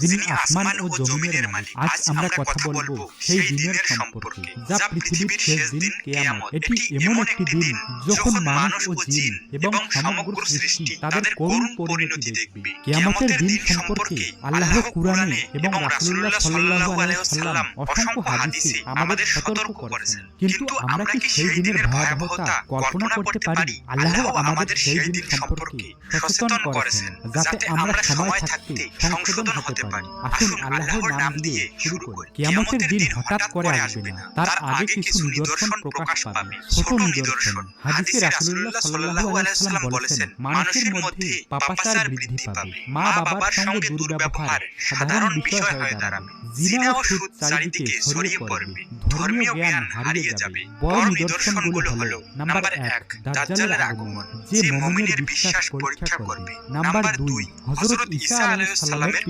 যিনি আসমান ও জমিনের মালিক। আজ আমরা কথা বলবো সেই দিনের সম্পর্কে, যা পৃথিবীর শেষ দিন কিয়ামত। এটি এমন একটি দিন যখন মানুষ ও জিন এবং সমগ্র সৃষ্টি তাদের করুণ পরিণতি দেখবে। কিয়ামতের দিন সম্পর্কে আল্লাহ কুরআনে এবং রাসূলুল্লাহ সাল্লাল্লাহু আলাইহি ওয়াসাল্লাম অসংখ্য হাদিসে আমাদের সতর্ক করেছেন। কিন্তু আমরা কি সেই দিনের ভয়াবহতা কল্পনা করতে পারি? আল্লাহ আমাদের সেই দিন সম্পর্কে সচেতন করেছেন, যাতে আমরা সময় থাকতে সংশোধন হতে পারি। আসুন আল্লাহর নাম দিয়ে শুরু করি। কিয়ামতের দিন হঠাৎ করে আসবে না, তার আগে কিছু নিদর্শন প্রকাশ পাবে। ছোট নিদর্শন। হাদিসে রাসূলুল্লাহ সাল্লাল্লাহু আলাইহি ওয়াসাল্লাম বলেছেন, মানুষের মধ্যে পাপাচার বৃদ্ধি পাবে, মা বাবার সঙ্গে দুর্ব্যবহার সাধারণ বিষয় হয়ে দাঁড়াবে, জিনা ও সুদ চারিদিকে ছড়িয়ে পড়বে, ধর্মীয় জ্ঞান হারিয়ে যাবে। বড় নিদর্শনগুলো হলো: নাম্বার 1, দাজ্জালের আগমন, যে মুমিনের বিশ্বাস পরীক্ষা করবে। নাম্বার 2, হযরত ঈসা আলাইহিস সালামের